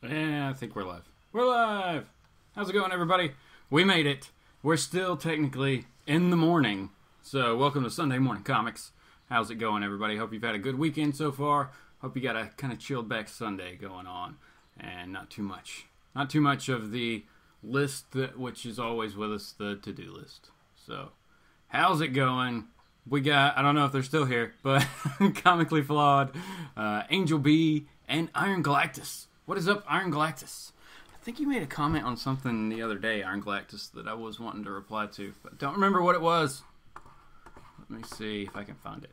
Yeah, I think we're live. We're live! How's it going, everybody? We made it. We're still technically in the morning. So, welcome to Sunday Morning Comics. How's it going, everybody? Hope you've had a good weekend so far. Hope you got a kind of chilled back Sunday going on. And not too much. Not too much of the list, which is always with us, the to-do list. So, how's it going? We got, I don't know if they're still here, but Comically Flawed, Angel B, and Iron Galactus. What is up, Iron Galactus? I think you made a comment on something the other day, Iron Galactus, that I was wanting to reply to, but don't remember what it was. Let me see if I can find it.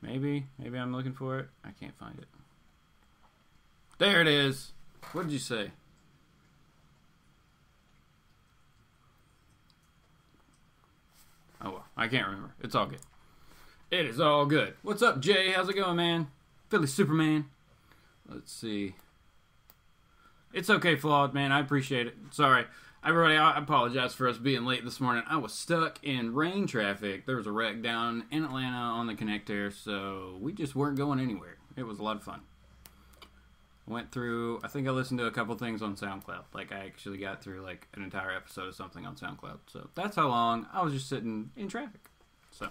Maybe I'm looking for it. I can't find it. There it is. What did you say? Oh well, I can't remember. It's all good. It is all good. What's up, Jay? How's it going, man? Philly Superman. Let's see. It's okay, Flawed, man. I appreciate it. Sorry. Everybody, I apologize for us being late this morning. I was stuck in rain traffic. There was a wreck down in Atlanta on the connector, so we just weren't going anywhere. It was a lot of fun. Went through, I think I listened to a couple things on SoundCloud. Like, I actually got through, like, an entire episode of something on SoundCloud. So, that's how long I was just sitting in traffic. So.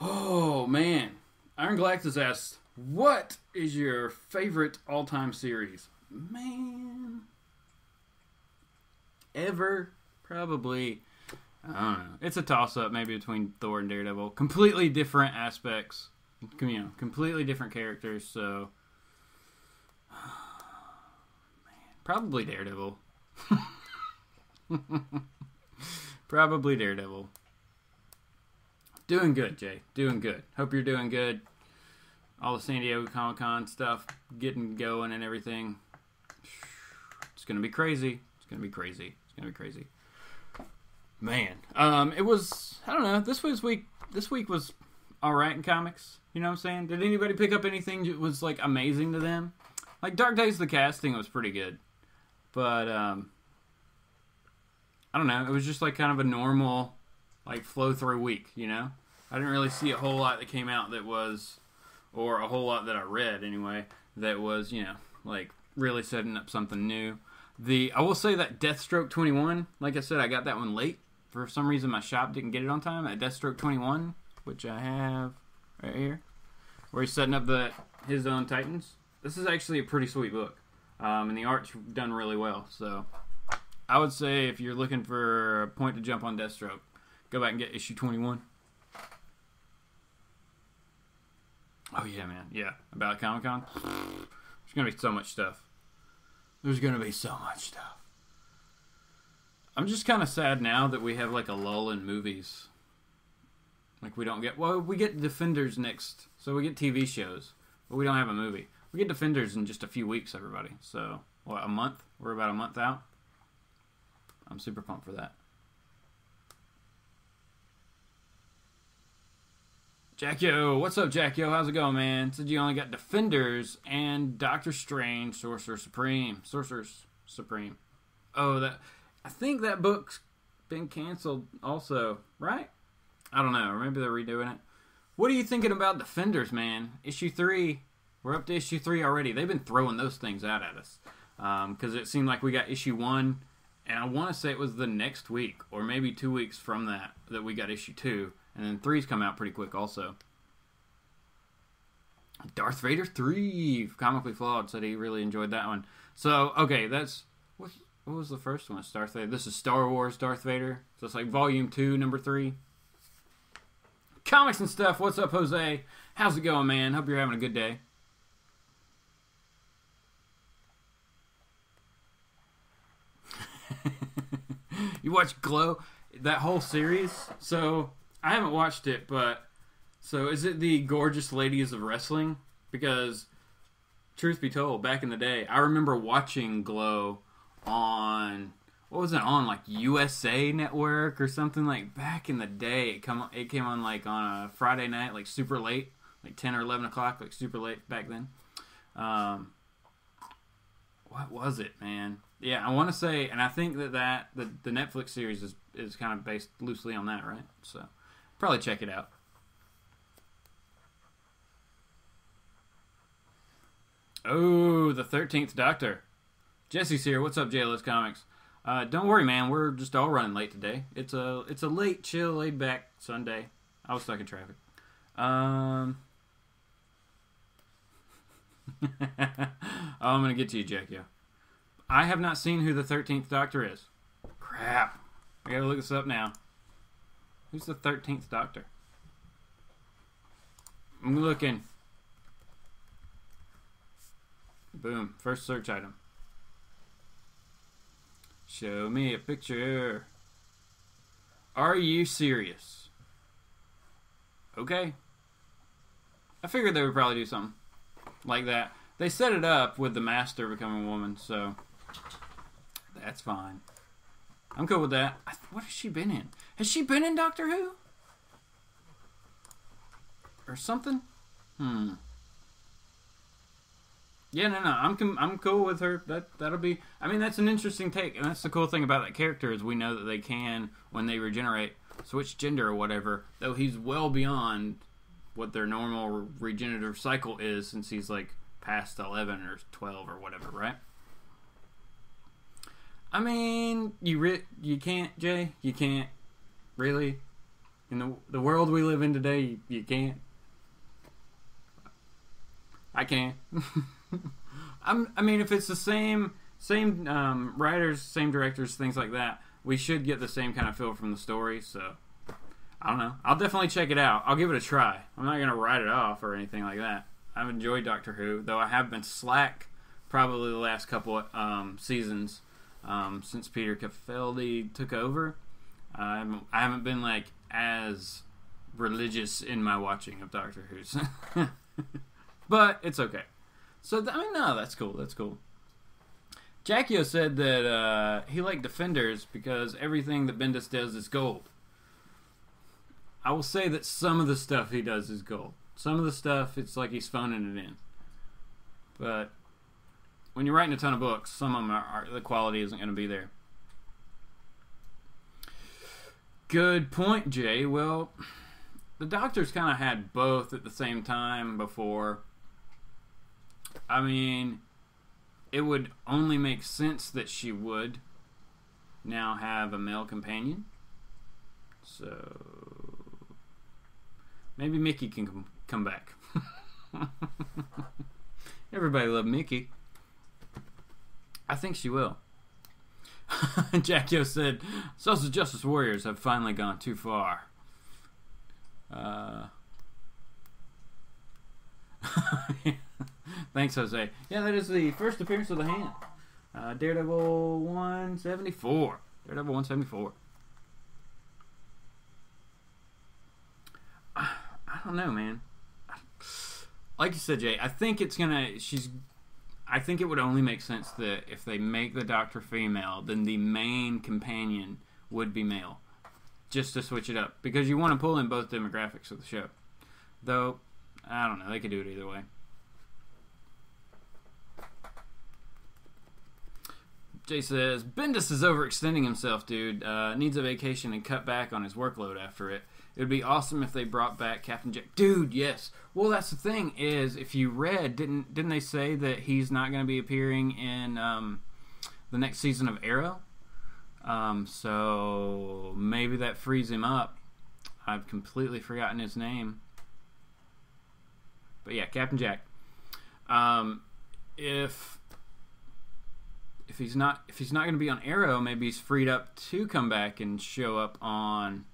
Oh, man. Iron Galactus asks, what is your favorite all-time series? Man. Ever? Probably. I don't know. It's a toss-up, maybe between Thor and Daredevil. Completely different aspects. You know, completely different characters, so man, probably Daredevil. Probably Daredevil. Doing good, Jay. Doing good. Hope you're doing good. All the San Diego Comic-Con stuff getting going and everything. It's gonna be crazy. It's gonna be crazy. It's gonna be crazy. Man, it was, I don't know. This week was all right in comics. You know what I'm saying? Did anybody pick up anything that was, like, amazing to them? Like, Dark Days, the casting was pretty good. But, I don't know. It was just, like, kind of a normal, like, flow-through week, you know? I didn't really see a whole lot that came out that was, or a whole lot that I read, anyway, that was, you know, like, really setting up something new. I will say that Deathstroke 21, like I said, I got that one late. For some reason, my shop didn't get it on time. At Deathstroke 21, which I have right here, where he's setting up his own Titans. This is actually a pretty sweet book, and the art's done really well. So I would say if you're looking for a point to jump on Deathstroke, go back and get issue 21. Oh yeah, man, yeah. About Comic-Con, there's gonna be so much stuff. There's gonna be so much stuff. I'm just kind of sad now that we have like a lull in movies. Like, we don't get... Well, we get Defenders next. So, we get TV shows. But we don't have a movie. We get Defenders in just a few weeks, everybody. So, what, a month? We're about a month out. I'm super pumped for that. Jack Yo. What's up, Jack Yo? How's it going, man? Said you only got Defenders and Doctor Strange, Sorcerer Supreme. Sorcerer's Supreme. Oh, I think that book's been canceled also, right? I don't know. Or maybe they're redoing it. What are you thinking about Defenders, man? Issue 3. We're up to issue 3 already. They've been throwing those things out at us. Because it seemed like we got issue 1. And I want to say it was the next week. Or maybe 2 weeks from that we got issue 2. And then 3's come out pretty quick also. Darth Vader 3. Comically Flawed said he really enjoyed that one. So, okay, that's... What was the first one? It's Darth Vader. This is Star Wars Darth Vader. So it's like volume 2, number 3. ComixNStuff, what's up, Jose? How's it going, man? Hope you're having a good day. You watch Glow? That whole series? So, I haven't watched it, but... So, is it the Gorgeous Ladies of Wrestling? Because, truth be told, back in the day, I remember watching Glow on... What was it on, like USA Network or something? Like back in the day, it came on like on a Friday night, like super late, like 10 or 11 o'clock, like super late back then. What was it, man? Yeah, I want to say, and I think that the Netflix series is kind of based loosely on that, right? So probably check it out. Oh, the 13th Doctor. Jesse's here. What's up, JLS Comics? Don't worry, man. We're just all running late today. It's a late, chill, laid back Sunday. I was stuck in traffic. Oh, I'm gonna get to you, Jack. Yeah, I have not seen who the 13th Doctor is. Crap. I gotta look this up now. Who's the 13th Doctor? I'm looking. Boom. First search item. Show me a picture. Are you serious? Okay. I figured they would probably do something like that. They set it up with the Master becoming a woman, so that's fine. I'm cool with that. What has she been in? Has she been in Doctor Who? Or something? Yeah, no. I'm cool with her. That'll be. I mean, that's an interesting take, and that's the cool thing about that character is we know that they can, when they regenerate, switch gender or whatever. Though he's well beyond what their normal regenerative cycle is, since he's like past 11 or 12 or whatever, right? I mean, you can't, Jay. You can't really. In the world we live in today, you can't. I can. I mean, if it's the same writers, same directors, things like that, we should get the same kind of feel from the story. So I don't know. I'll definitely check it out. I'll give it a try. I'm not gonna write it off or anything like that. I've enjoyed Doctor Who, though I have been slack probably the last couple of seasons since Peter Capaldi took over. I haven't been like as religious in my watching of Doctor Who's. But it's okay. So, I mean, no, that's cool. That's cool. Jackio said that he liked Defenders because everything that Bendis does is gold. I will say that some of the stuff he does is gold. Some of the stuff, it's like he's phoning it in. But when you're writing a ton of books, some of them the quality isn't going to be there. Good point, Jay. Well, the Doctor's kind of had both at the same time before. I mean, it would only make sense that she would now have a male companion. So maybe Mickey can come back. Everybody loved Mickey. I think she will. Jackio said, Social Justice Warriors have finally gone too far. Thanks, Jose. Yeah, that is the first appearance of the Hand. Daredevil 174. Daredevil 174. I don't know, man. Like you said, Jay, I think it's gonna. I think it would only make sense that if they make the Doctor female, then the main companion would be male, just to switch it up, because you want to pull in both demographics of the show. Though, I don't know. They could do it either way. Jay says, Bendis is overextending himself, dude. Needs a vacation and cut back on his workload after it. It would be awesome if they brought back Captain Jack. Dude, yes. Well, that's the thing is, if you read, didn't they say that he's not going to be appearing in the next season of Arrow? So maybe that frees him up. I've completely forgotten his name. But yeah, Captain Jack. If he's not going to be on Arrow, maybe he's freed up to come back and show up on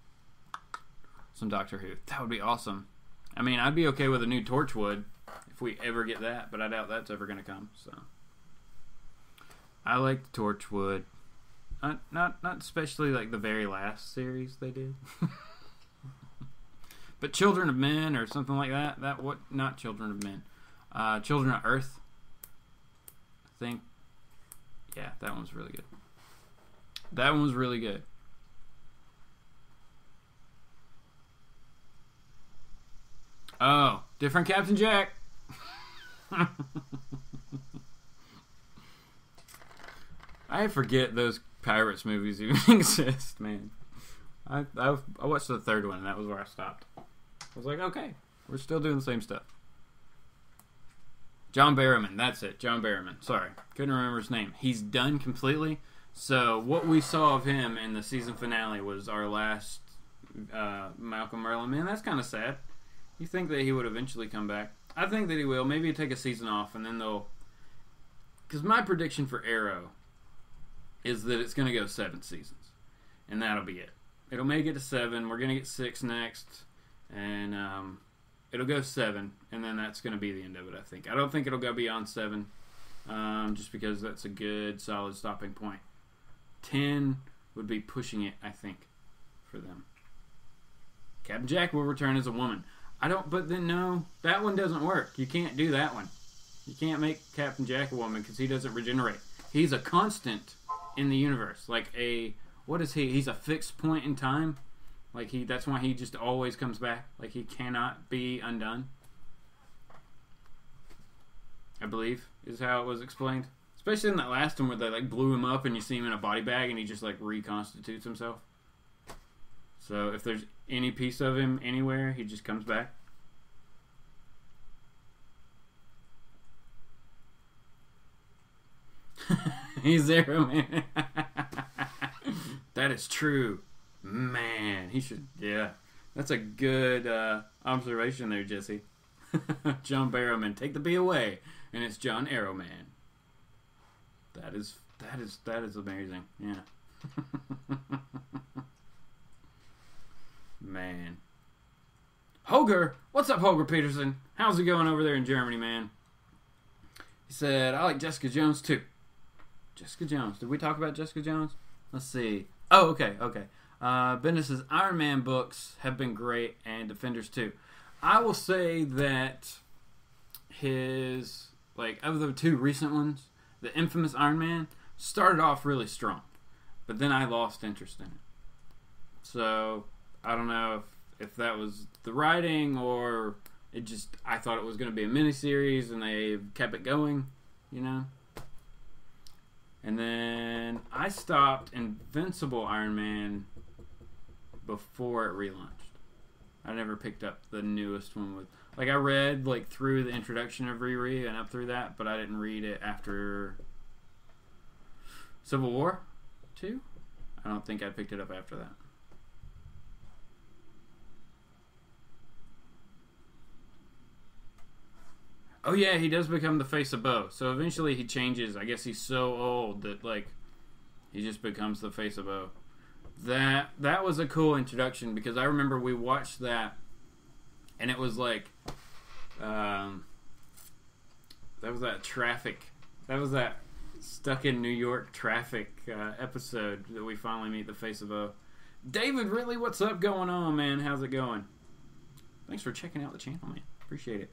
some Doctor Who. That would be awesome. I mean, I'd be okay with a new Torchwood if we ever get that, but I doubt that's ever going to come. So I like Torchwood. Not especially like the very last series they did. But Children of Men or something like that. Not Children of Men. Children of Earth. I think. Yeah, that one was really good. That one was really good. Oh, different Captain Jack. I forget those Pirates movies even exist, man. I watched the third one, and that was where I stopped. I was like, okay, we're still doing the same stuff. John Barrowman, that's it. John Barrowman. Sorry, couldn't remember his name. He's done completely. So what we saw of him in the season finale was our last Malcolm Merlin. Man, that's kind of sad. You think that he would eventually come back? I think that he will. Maybe he'll take a season off, and then they'll... Because my prediction for Arrow is that it's going to go 7 seasons. And that'll be it. It'll make it to 7. We're going to get 6 next. And it'll go 7. And then that's going to be the end of it, I think. I don't think it'll go beyond 7. Just because that's a good, solid stopping point. 10 would be pushing it, I think, for them. Captain Jack will return as a woman. But then no, that one doesn't work. You can't do that one. You can't make Captain Jack a woman because he doesn't regenerate. He's a constant in the universe. Like what is he? He's a fixed point in time. Like that's why he just always comes back. Like he cannot be undone. I believe is how it was explained. Especially in that last one where they like blew him up and you see him in a body bag and he just like reconstitutes himself. So if there's any piece of him anywhere, he just comes back. He's there, man. That is true. Man, he should, yeah. That's a good observation there, Jesse. John Barrowman, take the B away. And it's John Arrowman. That is amazing. Yeah. Man. Hoger! What's up, Hoger Peterson? How's it going over there in Germany, man? He said, I like Jessica Jones, too. Jessica Jones. Did we talk about Jessica Jones? Let's see. Oh, okay. Bendis' Iron Man books have been great, and Defenders, too. I will say that his, of the 2 recent ones, the infamous Iron Man started off really strong, but then I lost interest in it. So I don't know if that was the writing or I thought it was going to be a miniseries and they kept it going, you know. And then I stopped Invincible Iron Man before it relaunched. I never picked up the newest one with. I read through the introduction of Riri and up through that, but I didn't read it after Civil War 2. I don't think I picked it up after that. Oh yeah, he does become the face of Bo. So eventually he changes. I guess he's so old that he just becomes the face of Bo. That was a cool introduction because I remember we watched that and it was that was that stuck in New York traffic episode that we finally meet the face of Bo. David, really, what's up going on, man? How's it going? Thanks for checking out the channel, man. Appreciate it.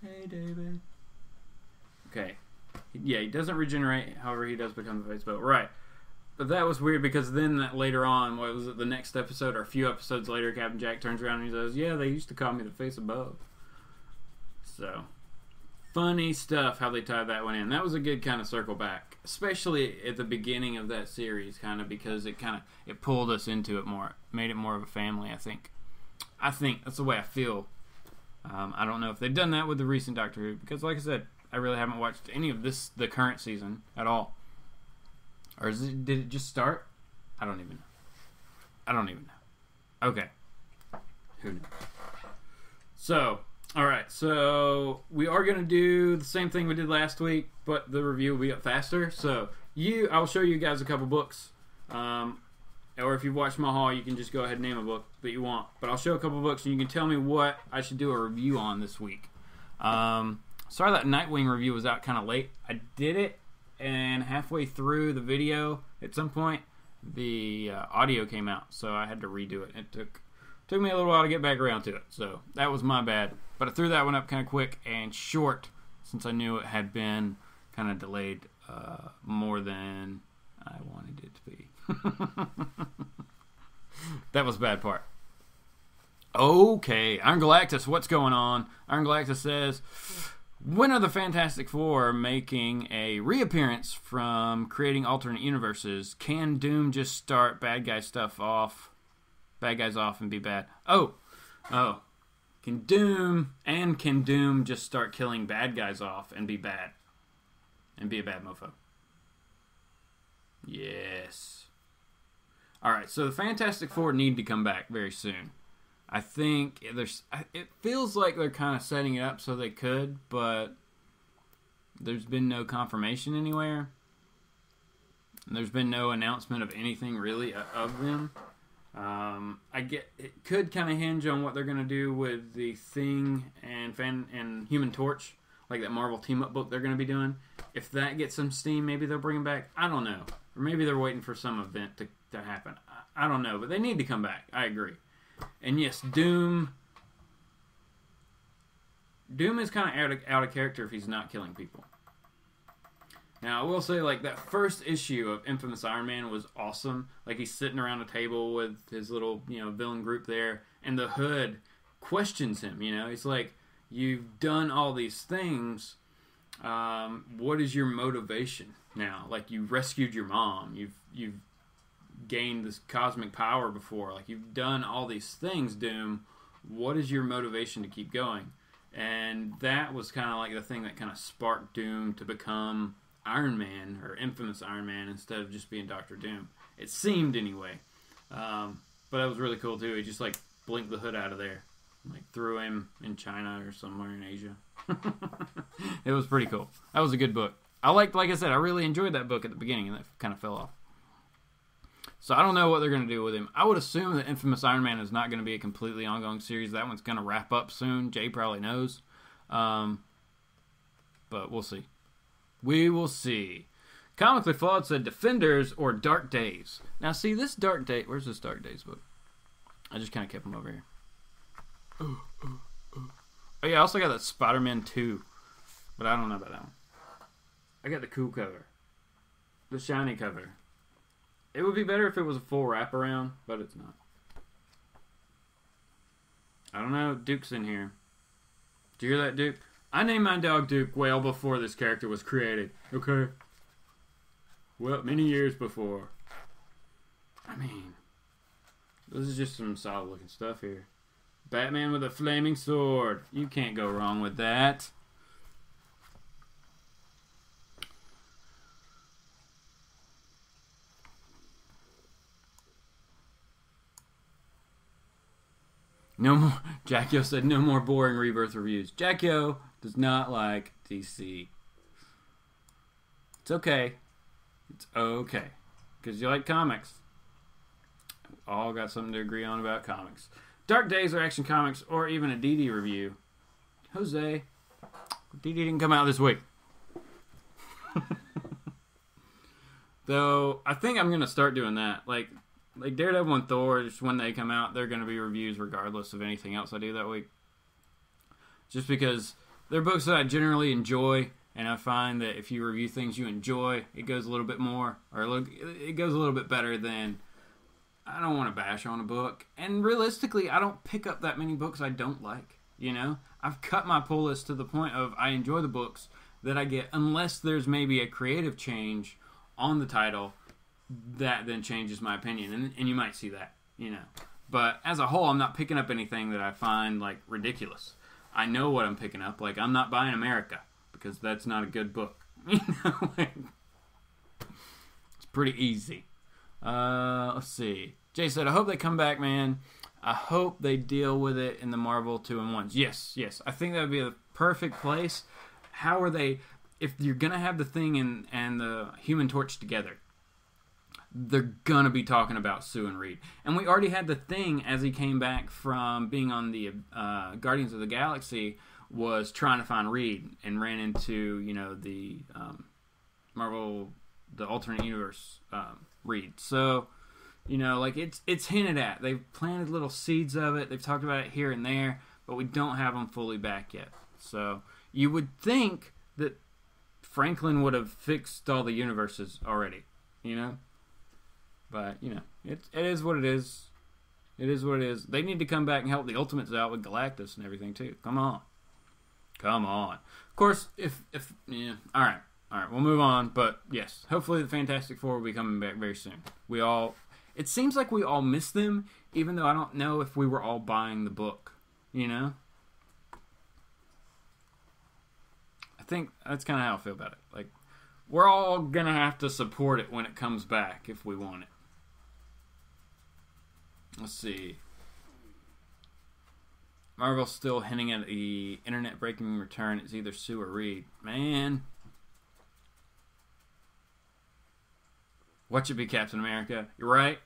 Hey, David. Okay. Yeah, he doesn't regenerate. However, he does become the face of Bo. Right. But that was weird because then later on, what was it, the next episode or a few episodes later, Captain Jack turns around and he says, yeah, they used to call me the face of Bo. So, funny stuff how they tied that one in. That was a good kind of circle back, especially at the beginning of that series, kind of because it pulled us into it more, made it more of a family, I think. That's the way I feel. I don't know if they've done that with the recent Doctor Who, because like I said, I really haven't watched any of the current season at all. Or did it just start? I don't even know. Okay. Who knows? So, alright, so we are going to do the same thing we did last week, but the review will be up faster. So, I'll show you guys a couple books. Or if you've watched my haul, you can just go ahead and name a book that you want. But I'll show a couple books, and you can tell me what I should do a review on this week. Sorry that Nightwing review was out kind of late. I did it, and halfway through the video, at some point, the audio came out. So I had to redo it. It took me a little while to get back around to it. So that was my bad. But I threw that one up kind of quick and short, since I knew it had been kind of delayed more than I wanted it to be. That was the bad part. Okay, Iron Galactus, what's going on? Iron Galactus says, When are the Fantastic Four making a reappearance from creating alternate universes? Can Doom just start bad guys off and be bad? Oh. Can Doom just start killing bad guys off and be bad? And be a bad mofo? Yes. Alright, so the Fantastic Four need to come back very soon. I think it feels like they're kind of setting it up so they could, but there's been no confirmation anywhere. There's been no announcement of anything really of them. I get it could kind of hinge on what they're going to do with the Thing and Human Torch, like that Marvel team-up book they're going to be doing. If that gets some steam, maybe they'll bring them back. I don't know. Or maybe they're waiting for some event to happen. I don't know, but they need to come back. I agree. And yes, Doom is kind of out of character if he's not killing people. Now, I will say, like, that first issue of Infamous Iron Man was awesome. Like, he's sitting around a table with his little, villain group there, and the Hood questions him, He's like, you've done all these things. What is your motivation now? Like, you rescued your mom. You've gained this cosmic power before. Like, you've done all these things, Doom. What is your motivation to keep going? And that was kind of like the thing that kind of sparked Doom to become Iron Man, or Infamous Iron Man, instead of just being Dr. Doom. It seemed, anyway. But that was really cool, too. He just, like, blinked the Hood out of there. Like, threw him in China or somewhere in Asia. It was pretty cool. That was a good book. Like I said, I really enjoyed that book at the beginning, and that kind of fell off. So I don't know what they're going to do with him. I would assume that Infamous Iron Man is not going to be a completely ongoing series. That one's going to wrap up soon. Jay probably knows. But we'll see. We will see. Comically Flawed said Defenders or Dark Days. Now see, this Dark Day... Where's this Dark Days book? I just kind of kept them over here. Oh yeah, I also got that Spider-Man 2. But I don't know about that one. I got the cool cover. The shiny cover. It would be better if it was a full wraparound, but it's not. I don't know. Duke's in here. Do you hear that, Duke? I named my dog Duke well before this character was created. Okay? Well, many years before. I mean, this is just some solid looking stuff here. Batman with a flaming sword. You can't go wrong with that. No more. Jackyo said no more boring Rebirth reviews. Jackyo does not like DC. It's okay. It's okay. Because you like comics. We all got something to agree on about comics. Dark Days or Action Comics or even a DD review. Jose. DD didn't come out this week. Though, I think I'm going to start doing that. Like Daredevil and Thor, just when they come out, they're going to be reviews regardless of anything else I do that week. Just because they're books that I generally enjoy, and I find that if you review things you enjoy, it goes a little bit more, or it goes a little bit better than, I don't want to bash on a book. And realistically, I don't pick up that many books I don't like, I've cut my pull list to the point of I enjoy the books that I get, unless there's maybe a creative change on the title that then changes my opinion, and you might see that, But as a whole, I'm not picking up anything that I find, like, ridiculous. I know what I'm picking up. Like, I'm not buying America, because that's not a good book. It's pretty easy. Let's see. Jay said, I hope they come back, man. I hope they deal with it in the Marvel 2-in-1s. Yes. I think that would be the perfect place. How are they... If you're going to have the Thing and the Human Torch together, they're gonna be talking about Sue and Reed. And we already had the Thing, as he came back from being on the Guardians of the Galaxy, was trying to find Reed and ran into, the Marvel, the alternate universe Reed. So, it's hinted at. They've planted little seeds of it. They've talked about it here and there, but we don't have them fully back yet. So you would think that Franklin would have fixed all the universes already, But, it is what it is. It is what it is. They need to come back and help the Ultimates out with Galactus and everything, too. Come on. Come on. Of course, if yeah, all right, we'll move on. But yes, hopefully the Fantastic Four will be coming back very soon. It seems like we all miss them, even though I don't know if we were all buying the book. You know, I think that's kind of how I feel about it. Like, we're all gonna have to support it when it comes back if we want it. Let's see. Marvel's still hinting at the internet-breaking return. It's either Sue or Reed. Man. Watch it be Captain America. You're right.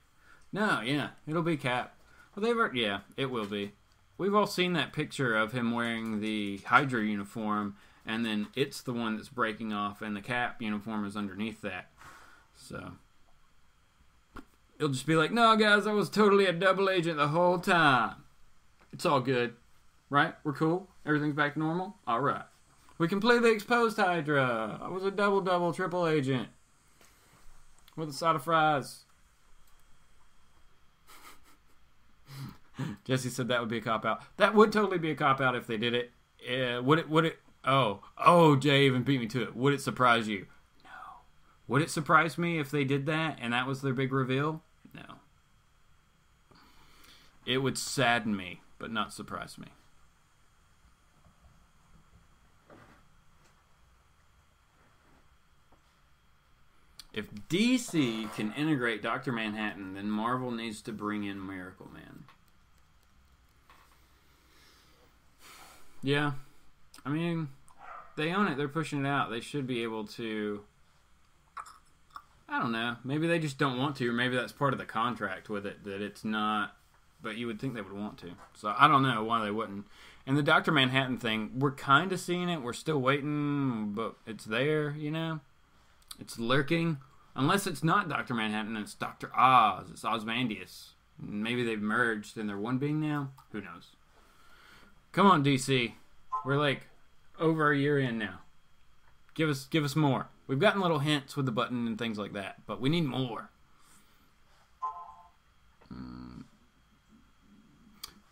No, yeah. It'll be Cap. Well, yeah, it will be. We've all seen that picture of him wearing the Hydra uniform, and then it's the one that's breaking off, and the Cap uniform is underneath that. So it'll just be like, no, guys, I was totally a double agent the whole time. It's all good. Right? We're cool? Everything's back to normal? Alright. We completely exposed Hydra. I was a double, triple agent. With a side of fries. Jesse said that would be a cop-out. That would totally be a cop-out if they did it. Would it? Oh, Jay even beat me to it. Would it surprise you? No. Would it surprise me if they did that and that was their big reveal? No. It would sadden me, but not surprise me. If DC can integrate Dr. Manhattan, then Marvel needs to bring in Miracle Man. Yeah. I mean, they own it. They're pushing it out. They should be able to... I don't know. Maybe they just don't want to, or maybe that's part of the contract with it, that it's not... But you would think they would want to. So I don't know why they wouldn't. And the Dr. Manhattan thing, we're kind of seeing it. We're still waiting, but it's there, you know? It's lurking. Unless it's not Dr. Manhattan, it's Dr. Oz. It's Ozymandias. Maybe they've merged and they're one being now. Who knows? Come on, DC. We're like over a year in now. Give us more. We've gotten little hints with the button and things like that, but we need more.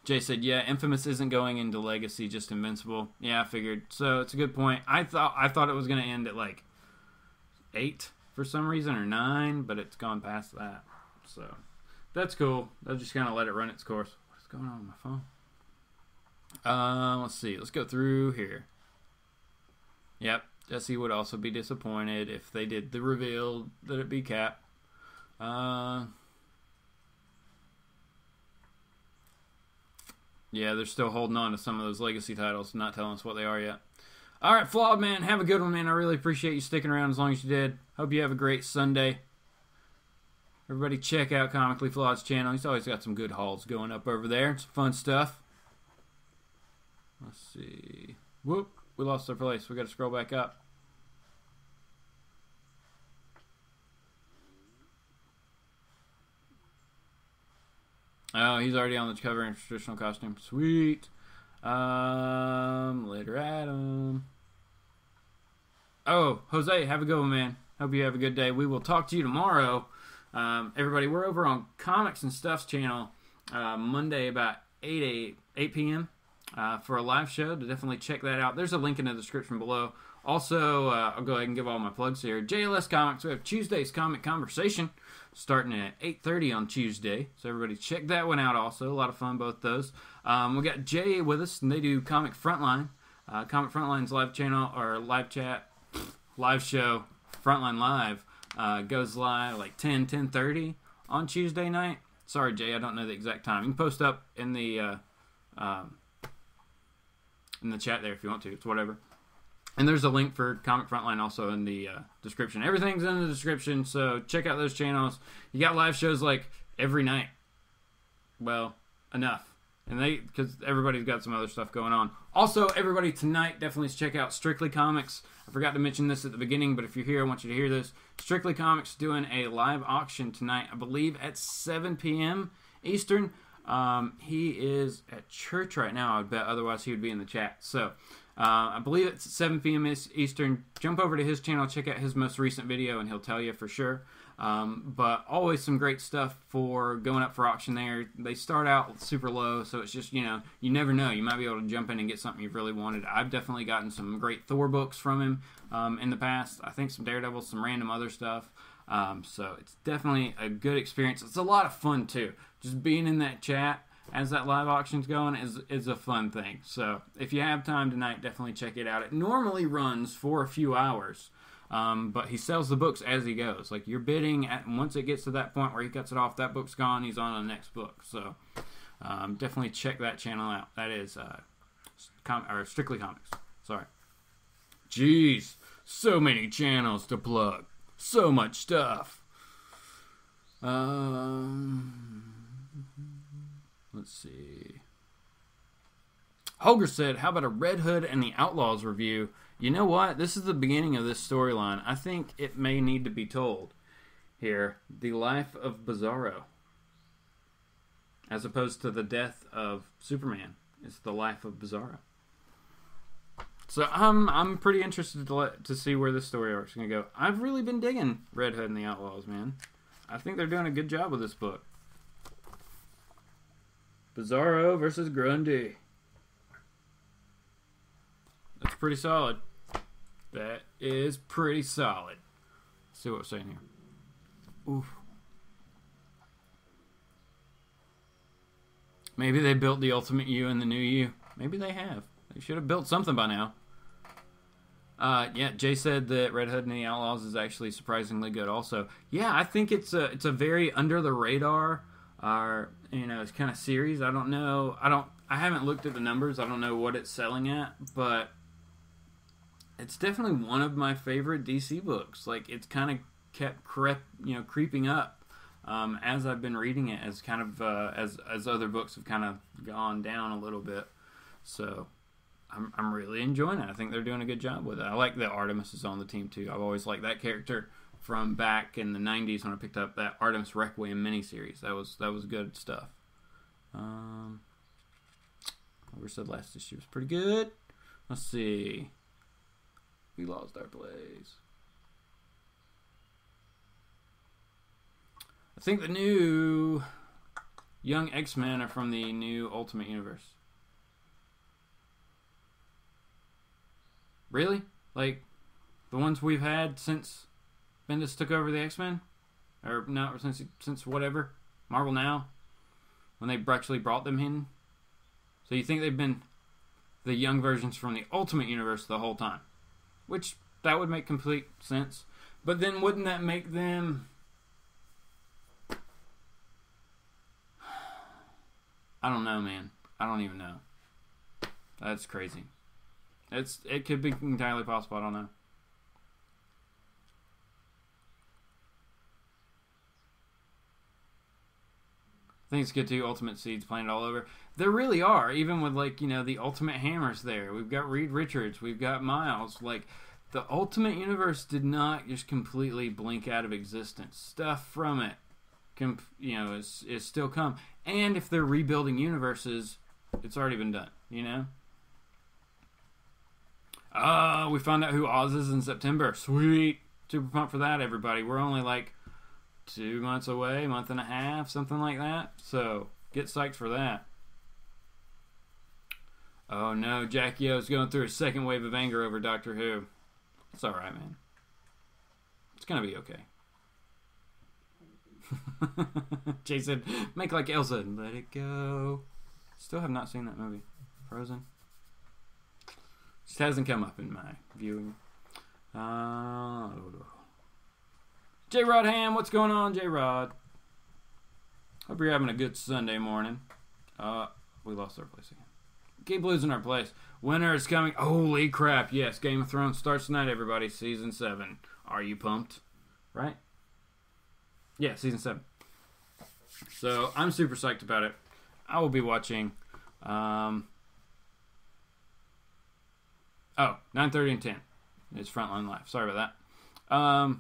Jay said, yeah, Infamous isn't going into Legacy, just Invincible. Yeah, I figured. So it's a good point. I thought it was going to end at like 8 for some reason, or 9, but it's gone past that. So that's cool. I'll just kind of let it run its course. What is going on with my phone? Let's see. Let's go through here. Yep. Jesse would also be disappointed if they did the reveal that it'd be Cap. Yeah, they're still holding on to some of those legacy titles, not telling us what they are yet. All right, Flawed Man, have a good one, man. I really appreciate you sticking around as long as you did. Hope you have a great Sunday. Everybody check out Comically Flawed's channel. He's always got some good hauls going up over there. It's fun stuff. Let's see. Whoop, we lost our place. We got to scroll back up. Oh, he's already on the cover in traditional costume. Sweet. Later, Adam. Oh, Jose, have a good one, man. Hope you have a good day. We will talk to you tomorrow. Everybody, we're over on ComixNStuff's channel Monday about 8 p.m. For a live show. To definitely check that out. There's a link in the description below. Also, I'll go ahead and give all my plugs here. JLS Comics, we have Tuesday's ComicConversation starting at 8:30 on Tuesday. So everybody check that one out also. A lot of fun, both those. We got Jay with us, and they do ComicFrontline. ComicFrontline's live channel, or live chat, live show, Frontline Live, goes live like 10:30 on Tuesday night. Sorry, Jay, I don't know the exact time. You can post up in the chat there if you want to. It's whatever. And there's a link for Comic Frontline also in the description. Everything's in the description, so check out those channels. You got live shows like every night. Well, enough. And because everybody's got some other stuff going on. Also, everybody tonight, definitely check out Strictly Comics. I forgot to mention this at the beginning, but if you're here, I want you to hear this. Strictly Comics doing a live auction tonight, I believe at 7 p.m. Eastern. He is at church right now, I would bet. Otherwise, he would be in the chat. So, I believe it's 7 p.m. Eastern. Jump over to his channel, check out his most recent video, and he'll tell you for sure. But always some great stuff for going up for auction there. They start out super low, so it's just, you know, you never know. You might be able to jump in and get something you've really wanted. I've definitely gotten some great Thor books from him in the past. I think some Daredevil, some random other stuff. So it's definitely a good experience. It's a lot of fun, too. Just being in that chat as that live auction's going is a fun thing. So if you have time tonight, definitely check it out. It normally runs for a few hours, but he sells the books as he goes. Like, you're bidding, once it gets to that point where he cuts it off, that book's gone, he's on to the next book. So definitely check that channel out. That is Strictly Comics. Sorry. Jeez, so many channels to plug. So much stuff. Let's see. Holger said, how about a Red Hood and the Outlaws review? You know what? This is the beginning of this storyline. I think it may need to be told here. The life of Bizarro. As opposed to the death of Superman. It's the life of Bizarro. So I'm pretty interested to see where this story arc's going to go. I've really been digging Red Hood and the Outlaws, man. I think they're doing a good job with this book. Bizarro versus Grundy. That's pretty solid. That is pretty solid. Let's see what we're saying here. Oof. Maybe they built the Ultimate You and the New You. Maybe they have. They should have built something by now. Yeah, Jay said that Red Hood and the Outlaws is actually surprisingly good also. Yeah, I think it's a very under the radar, it's kind of series. I don't know. I haven't looked at the numbers. I don't know what it's selling at, but it's definitely one of my favorite DC books. Like, it's kind of kept creeping up as I've been reading it, as kind of as other books have kind of gone down a little bit. So I'm really enjoying it. I think they're doing a good job with it. I like that Artemis is on the team too. I've always liked that character from back in the 90s when I picked up that Artemis Requiem miniseries. That was good stuff. We said last issue was pretty good. Let's see. We lost our place. I think the new Young X-Men are from the new Ultimate Universe. Really? Like, the ones we've had since Bendis took over the X-Men? Or not, since whatever. Marvel Now? When they actually brought them in? So you think they've been the young versions from the Ultimate Universe the whole time? Which, that would make complete sense. But then wouldn't that make them... I don't know, man. I don't even know. That's crazy. It could be entirely possible. I don't know. I think it's good too. Ultimate Seeds planted all over. There really are. Even with the Ultimate Hammers there. We've got Reed Richards. We've got Miles. Like, the Ultimate Universe did not just completely blink out of existence. Stuff from it, is still come. And if they're rebuilding universes, it's already been done. We found out who Oz is in September. Sweet. Super pumped for that, everybody. We're only like 2 months away, month and a half, something like that. So, get psyched for that. Oh no, Jackie O's going through a second wave of anger over Doctor Who. It's alright, man. It's gonna be okay. Jason, make like Elsa and let it go. Still have not seen that movie. Frozen. Just hasn't come up in my viewing. J-Rod Ham, what's going on, J-Rod? Hope you're having a good Sunday morning. We lost our place again. Keep losing our place. Winter is coming. Holy crap, yes. Game of Thrones starts tonight, everybody. Season 7. Are you pumped? Right? Yeah, Season 7. So, I'm super psyched about it. I will be watching... 9:30 and 10. It's Frontline Live. Sorry about that.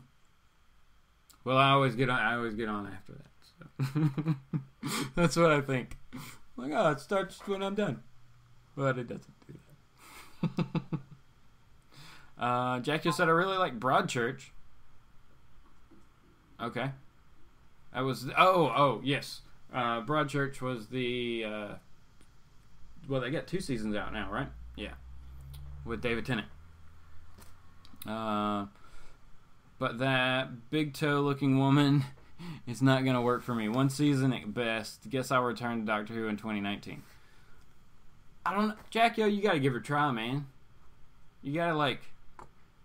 Well, I always get on after that. So. That's what I think. Like, it starts when I'm done. But it doesn't do Jack just said I really like Broadchurch. Okay. That was... Oh, yes. Broadchurch was the... well, they got 2 seasons out now, right? Yeah. With David Tennant. But that big toe looking woman is not going to work for me. 1 season at best. Guess I'll return to Doctor Who in 2019. I don't know. Jack, you got to give her a try, man. You got to, like...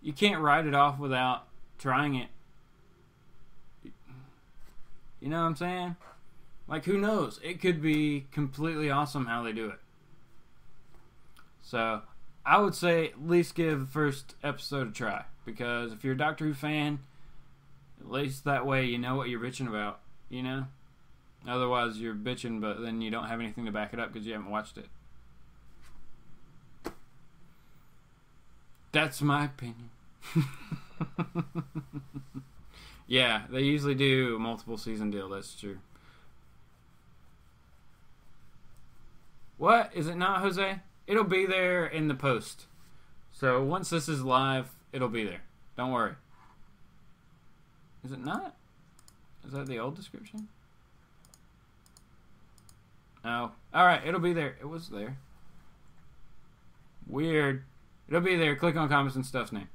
You can't write it off without trying it. You know what I'm saying? Like, who knows? It could be completely awesome how they do it. So, I would say at least give the first episode a try. Because if you're a Doctor Who fan, at least that way you know what you're bitching about. You know? Otherwise, you're bitching, but then you don't have anything to back it up because you haven't watched it. That's my opinion. Yeah, they usually do a multiple season deal. That's true. What? Is it not, Jose? It'll be there in the post. So once this is live, it'll be there. Don't worry. Is it not? Is that the old description? No. Alright, it'll be there. It was there. Weird. It'll be there. Click on ComixNStuff's name.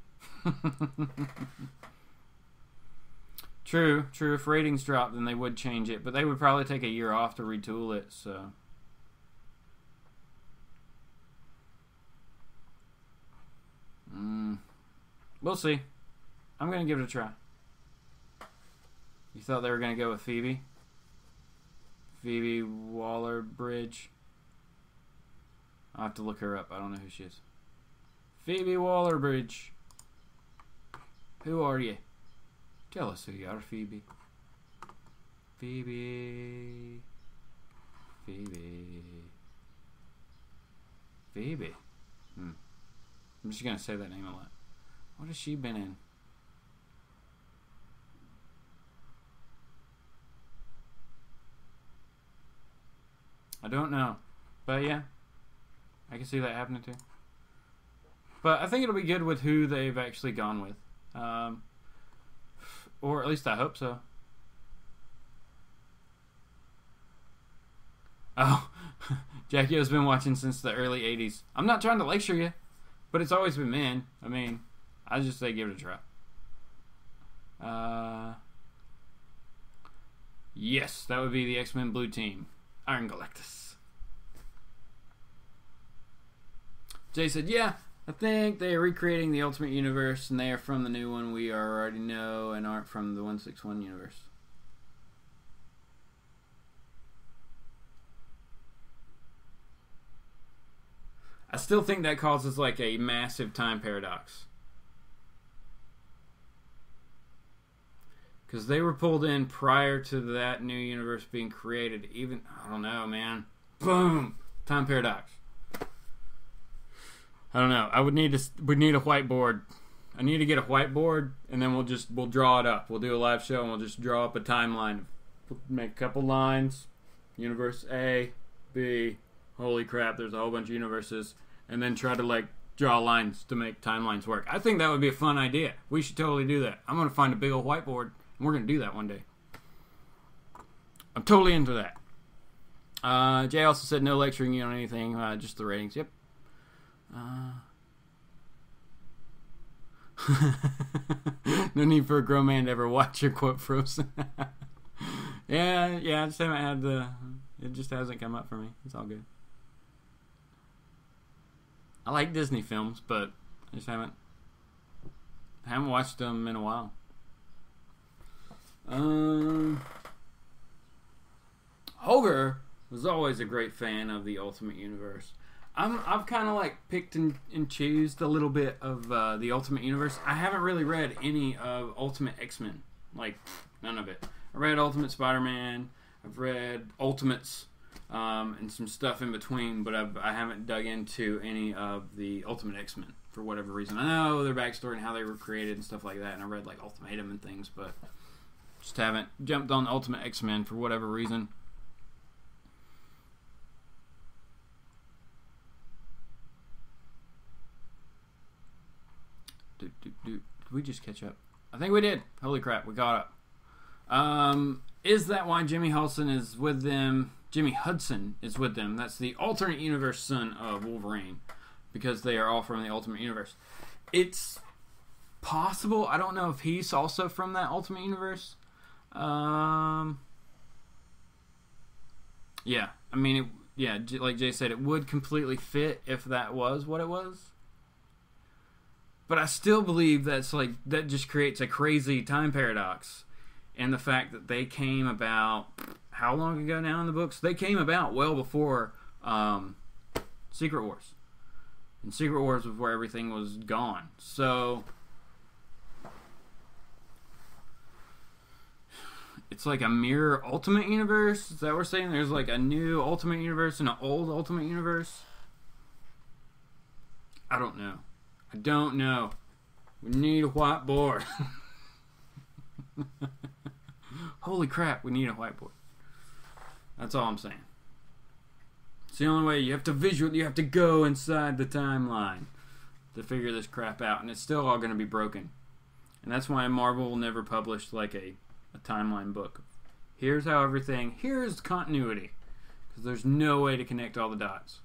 True. If ratings drop, then they would change it. But they would probably take a year off to retool it, so... We'll see. I'm going to give it a try. You thought they were going to go with Phoebe? Phoebe Waller-Bridge? I'll have to look her up. I don't know who she is. Phoebe Waller-Bridge. Who are you? Tell us who you are, Phoebe. Phoebe. I'm just going to say that name a lot. What has she been in? I don't know. But yeah. I can see that happening too. But I think it'll be good with who they've actually gone with. Or at least I hope so. Oh, Jackie has been watching since the early 80s. I'm not trying to lecture you, but it's always been men. I mean, I just say give it a try. Yes, that would be the X-Men Blue Team. Iron Galactus. Jay said, yeah, I think they are recreating the Ultimate Universe, and they are from the new one we already know and aren't from the 161 universe. I still think that causes like a massive time paradox. Because they were pulled in prior to that new universe being created. Even, I don't know, man. Boom! Time paradox. I don't know. We need a whiteboard. I need to get a whiteboard, and then we'll draw it up. We'll do a live show, and we'll just draw up a timeline. We'll make a couple lines. Universe A, B. Holy crap, there's a whole bunch of universes. And then try to, like, draw lines to make timelines work. I think that would be a fun idea. We should totally do that. I'm going to find a big old whiteboard, and we're going to do that one day. I'm totally into that. Jay also said no lecturing you on anything, just the ratings. Yep. No need for a grown man to ever watch your quote Frozen. yeah, I just haven't had it just hasn't come up for me. It's all good. I like Disney films, but I just haven't watched them in a while. Hoger was always a great fan of the Ultimate Universe. I've kind of like picked and choosed a little bit of the Ultimate Universe. I haven't really read any of Ultimate X-Men, like none of it. I read Ultimate Spider-Man. I've read Ultimates and some stuff in between, but I haven't dug into any of the Ultimate X-Men for whatever reason. I know their backstory and how they were created and stuff like that, and I read like Ultimatum and things, but just haven't jumped on Ultimate X-Men for whatever reason. Did we just catch up? I think we did. Holy crap, we got up. Is that why Jimmy Hudson is with them? Jimmy Hudson is with them. That's the alternate universe son of Wolverine, because they are all from the Ultimate Universe. It's possible. I don't know if he's also from that Ultimate Universe. Yeah, I mean, like Jay said, it would completely fit if that was what it was. But I still believe that just creates a crazy time paradox. And the fact that they came about, how long ago now in the books? They came about well before Secret Wars. And Secret Wars was where everything was gone. So it's like a mirror Ultimate Universe? Is that what we're saying? There's like a new Ultimate Universe and an old Ultimate Universe? I don't know. We need a whiteboard. Holy crap, we need a whiteboard. That's all I'm saying. It's the only way. You have to go inside the timeline to figure this crap out, and it's still all going to be broken. And that's why Marvel will never publish like a timeline book. Here's continuity. Because there's no way to connect all the dots.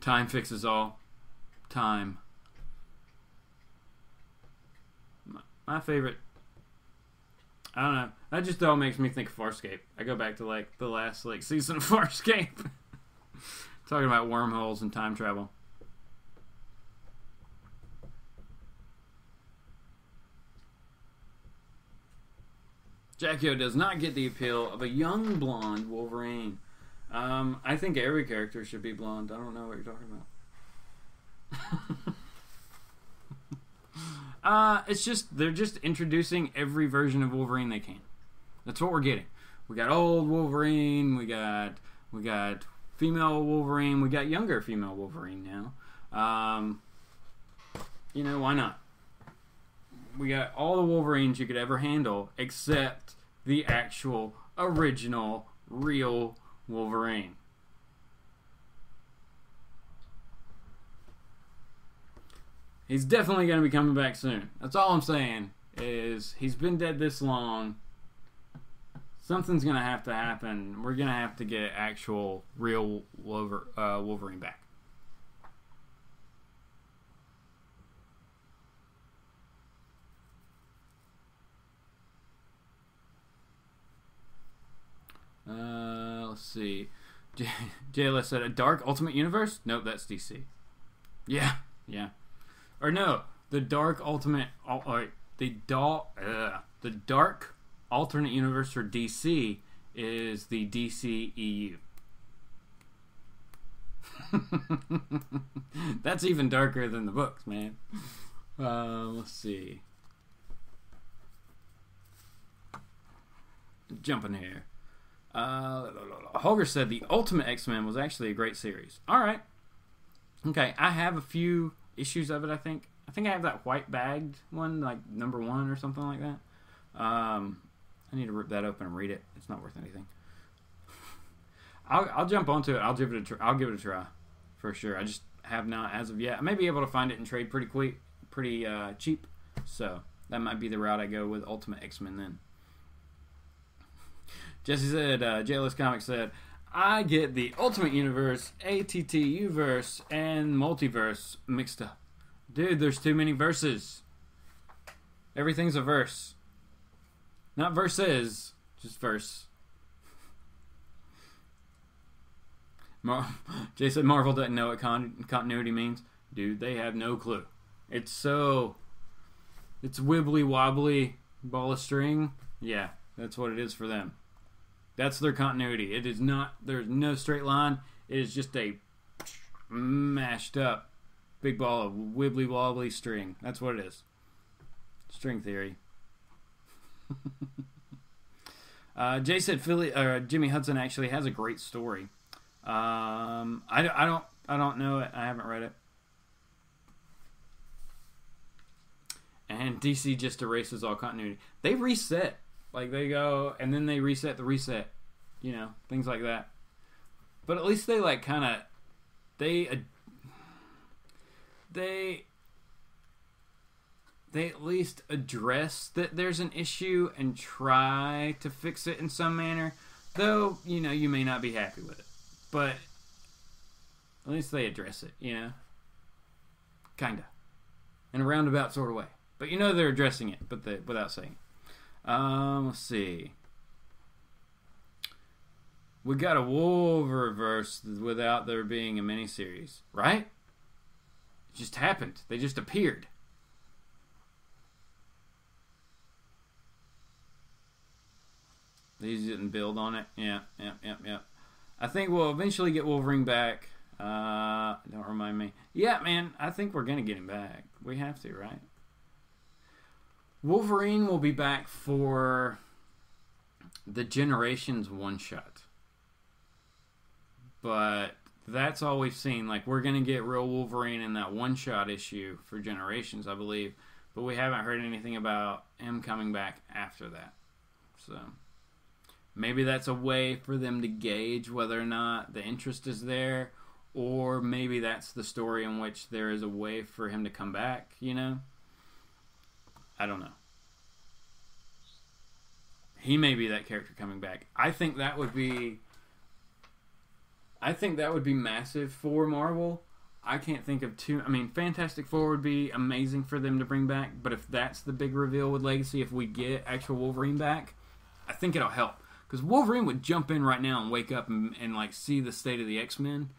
Time fixes all. Time. My favorite, I don't know, that just all makes me think of Farscape. I go back to like the last season of Farscape. Talking about wormholes and time travel. Jackio does not get the appeal of a young blonde Wolverine. I think every character should be blonde. I don't know what you're talking about. They're just introducing every version of Wolverine they can. That's what we're getting. We got old Wolverine, we got female Wolverine, we got younger female Wolverine now. Why not? We got all the Wolverines you could ever handle except the actual original real Wolverine. He's definitely going to be coming back soon. That's all I'm saying, is he's been dead this long. Something's going to have to happen. We're going to have to get actual, real Wolverine back. Let's see. JLS said, a dark Ultimate Universe? Nope, that's DC. Yeah. Or no, the dark Ultimate... the dark alternate universe for DC is the DC EU. That's even darker than the books, man. Let's see. Jumping here. Holger said the Ultimate X-Men was actually a great series. Alright. Okay, I have a few issues of it, I think. I think I have that white bagged one, like number 1 or something like that. I need to rip that open and read it. It's not worth anything. I'll jump onto it. I'll give it a try for sure. I just have not as of yet. I may be able to find it in trade pretty cheap. So that might be the route I go with Ultimate X-Men then. Jesse said, JLS Comics said, I get the Ultimate Universe, ATTU-verse, and Multiverse mixed up. Dude, there's too many verses. Everything's a verse. Not verses, just verse. Jay said Marvel doesn't know what continuity means. Dude, they have no clue. It's wibbly wobbly ball of string. Yeah, that's what it is for them. That's their continuity. It is not, there's no straight line. It is just a mashed up big ball of wibbly wobbly string. That's what it is. String theory. Jay said Jimmy Hudson actually has a great story. I don't know it. I haven't read it. And DC just erases all continuity. They reset. Like, they go, and then they reset the reset. You know, things like that. But at least they, like, kind of... they at least address that there's an issue and try to fix it in some manner. Though, you know, you may not be happy with it. But at least they address it, you know? Kinda. In a roundabout sort of way. But you know they're addressing it, but without saying it. Let's see. We got a Wolververse without there being a miniseries, right? It just happened. They just appeared. These didn't build on it. Yeah. I think we'll eventually get Wolverine back. Don't remind me. Yeah, man, I think we're going to get him back. We have to, right? Wolverine will be back for the Generations one-shot. But that's all we've seen. Like, we're going to get real Wolverine in that one-shot issue for Generations, I believe. But we haven't heard anything about him coming back after that. So maybe that's a way for them to gauge whether or not the interest is there. Or maybe that's the story in which there is a way for him to come back, you know? I don't know. He may be that character coming back. I think that would be massive for Marvel. I can't think of two. I mean, Fantastic Four would be amazing for them to bring back. But if that's the big reveal with Legacy, if we get actual Wolverine back, I think it'll help. Because Wolverine would jump in right now and wake up and like see the state of the X-Men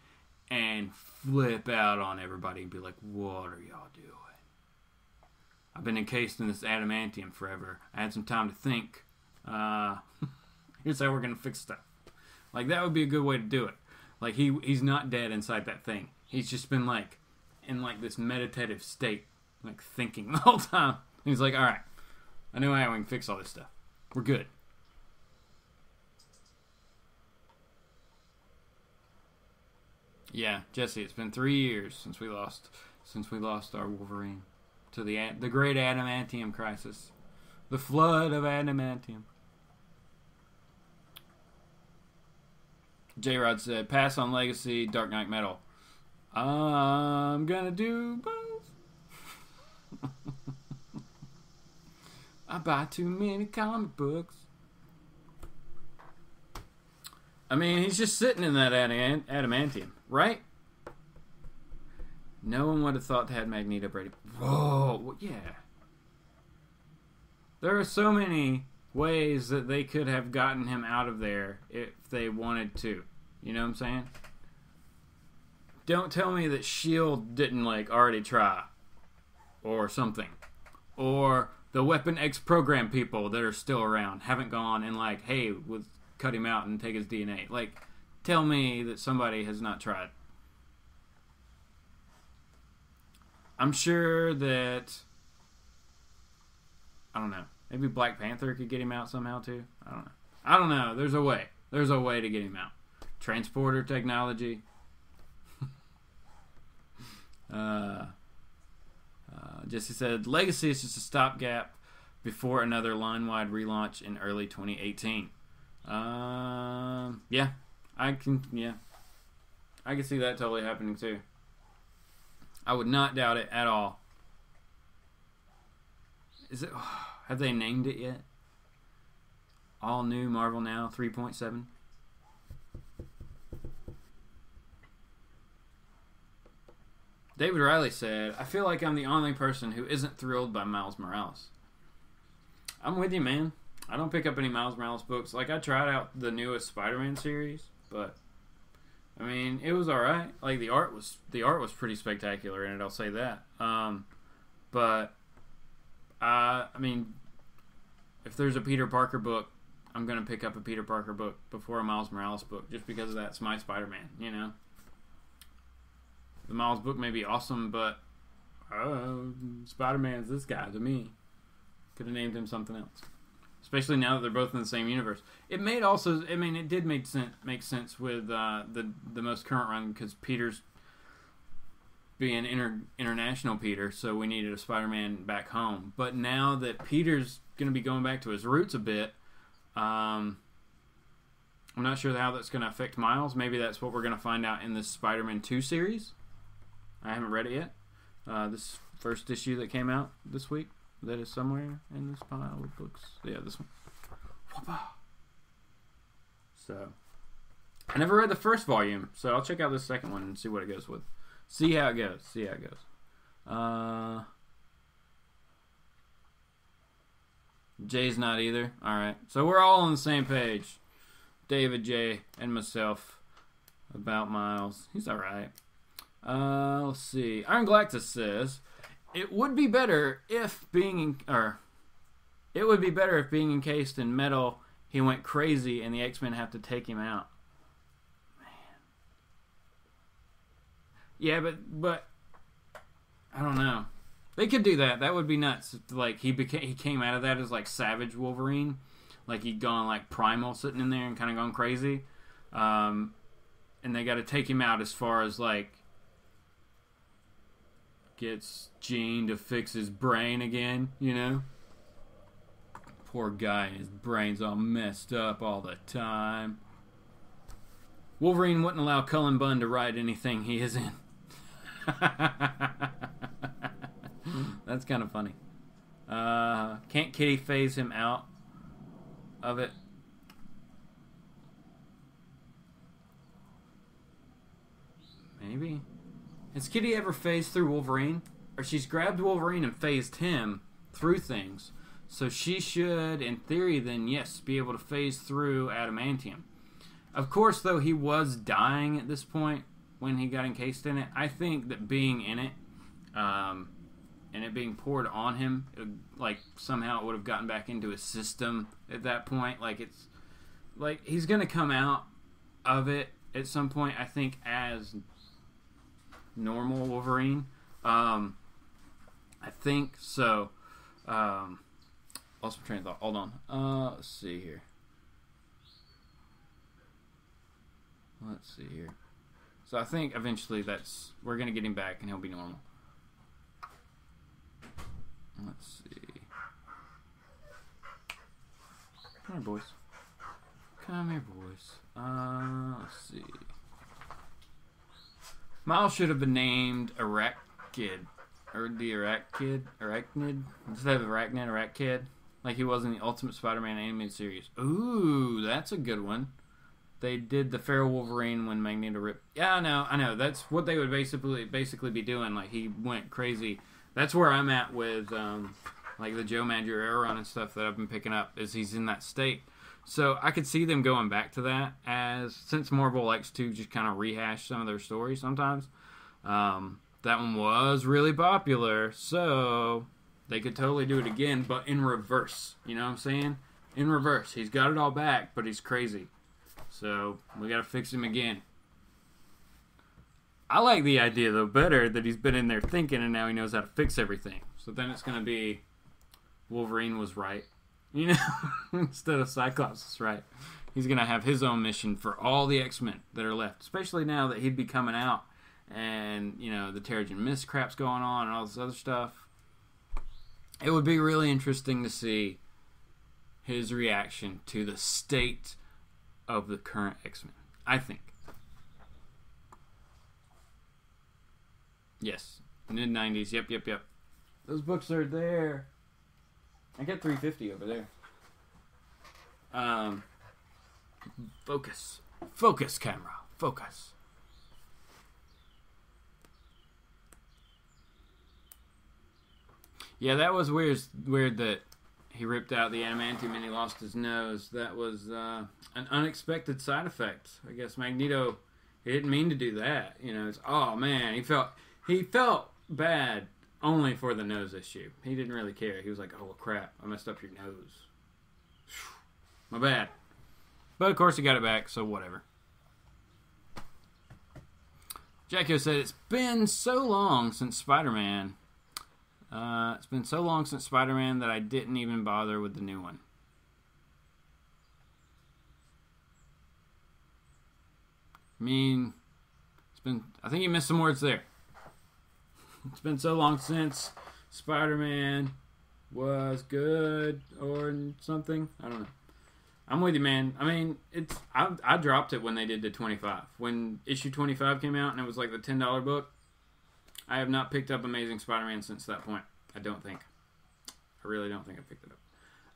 and flip out on everybody and be like, what are y'all doing? I've been encased in this adamantium forever. I had some time to think. Here's how we're going to fix stuff. Like, that would be a good way to do it. Like, he's not dead inside that thing. He's just been, like, in, like, this meditative state, like, thinking the whole time. And he's like, all right, I know how we can fix all this stuff. We're good. Yeah, Jesse, it's been 3 years since we lost our Wolverine to the great adamantium crisis, the flood of adamantium. J-Rod said, pass on Legacy, Dark Knight Metal. I'm gonna do both. I buy too many comic books. I mean, he's just sitting in that adamantium, right? No one would have thought they had Magneto Brady. Whoa, yeah. There are so many ways that they could have gotten him out of there if they wanted to. You know what I'm saying? Don't tell me that S.H.I.E.L.D. didn't, like, already try. Or something. Or the Weapon X program people that are still around haven't gone and, like, hey, we'll cut him out and take his DNA. Like, tell me that somebody has not tried. I'm sure that, I don't know, maybe Black Panther could get him out somehow too. I don't know. There's a way. There's a way to get him out. Transporter technology. Jesse said, Legacy is just a stopgap before another line-wide relaunch in early 2018. Yeah, I can see that totally happening too. I would not doubt it at all. Is it? Have they named it yet? All new Marvel Now 3.7. David Riley said, I feel like I'm the only person who isn't thrilled by Miles Morales. I'm with you, man. I don't pick up any Miles Morales books. Like, I tried out the newest Spider-Man series, but I mean, it was alright. Like, the art was pretty spectacular in it, I'll say that. But I mean, if there's a Peter Parker book, I'm gonna pick up a Peter Parker book before a Miles Morales book, just because that's my Spider-Man, you know? The Miles book may be awesome, but Spider-Man's this guy to me. Could have named him something else. Especially now that they're both in the same universe. It did make sense with the most current run, because Peter's being international Peter, so we needed a Spider-Man back home. But now that Peter's going to be going back to his roots a bit, I'm not sure how that's going to affect Miles. Maybe that's what we're going to find out in this Spider-Man 2 series. I haven't read it yet. This first issue that came out this week. That is somewhere in this pile of books. Yeah, this one. So, I never read the first volume, so I'll check out this second one and see what it goes with. See how it goes. Jay's not either. Alright. So we're all on the same page. David, Jay, and myself about Miles. He's alright. Let's see. Iron Galactus says, it would be better if being encased in metal, he went crazy and the X-Men have to take him out. Man. Yeah, but I don't know. They could do that. That would be nuts. Like he came out of that as like Savage Wolverine, like he'd gone like primal, sitting in there and kind of gone crazy. And they got to take him out as far as like gets Jean to fix his brain again, you know? Poor guy, his brain's all messed up all the time. Wolverine wouldn't allow Cullen Bunn to write anything he is in. That's kind of funny. Can't Kitty phase him out of it? Maybe. Has Kitty ever phased through Wolverine? Or she's grabbed Wolverine and phased him through things. So she should, in theory, then, yes, be able to phase through adamantium. Of course, though, he was dying at this point when he got encased in it. I think that being in it, and it being poured on him, like, somehow it would have gotten back into his system at that point. Like, it's, like, he's going to come out of it at some point, I think, as normal Wolverine. I think so. Lost my train of thought. Hold on. Let's see here. So I think eventually we're going to get him back and he'll be normal. Let's see. Come here, boys. Let's see. Miles should have been named Arachkid. Or the Arachnid. Instead of Arachnid. Like he was in the Ultimate Spider-Man animated series. Ooh, that's a good one. They did the Feral Wolverine when Magneto ripped. Yeah, I know. That's what they would basically be doing. Like he went crazy. That's where I'm at with like the Joe Madureira run and stuff that I've been picking up. Is he's in that state. So I could see them going back to that, since Marvel likes to just kind of rehash some of their stories sometimes. That one was really popular, so they could totally do it again, but in reverse. You know what I'm saying? In reverse. He's got it all back, but he's crazy. So we got to fix him again. I like the idea, though, better that he's been in there thinking and now he knows how to fix everything. So then it's going to be Wolverine was right. You know? Instead of Cyclops is right. He's going to have his own mission for all the X-Men that are left. Especially now that he'd be coming out and, you know, the Terrigen Mist crap's going on and all this other stuff. It would be really interesting to see his reaction to the state of the current X-Men. I think. Yes. Mid-90s. Yep. Those books are there. I got 350 over there. Focus. Focus, camera. Focus. Yeah, that was weird that he ripped out the adamantium and he lost his nose. That was an unexpected side effect. I guess Magneto, he didn't mean to do that. You know, oh man, he felt bad only for the nose issue. He didn't really care. He was like, oh crap, I messed up your nose. My bad. But of course he got it back, so whatever. Jacko said, it's been so long since Spider-Man. It's been so long since Spider-Man that I didn't even bother with the new one. I mean, I think you missed some words there. It's been so long since Spider-Man was good or something. I don't know. I'm with you, man. I mean, I dropped it when they did the 25. When issue 25 came out and it was like the $10 book, I have not picked up Amazing Spider-Man since that point. I don't think. I really don't think I picked it up.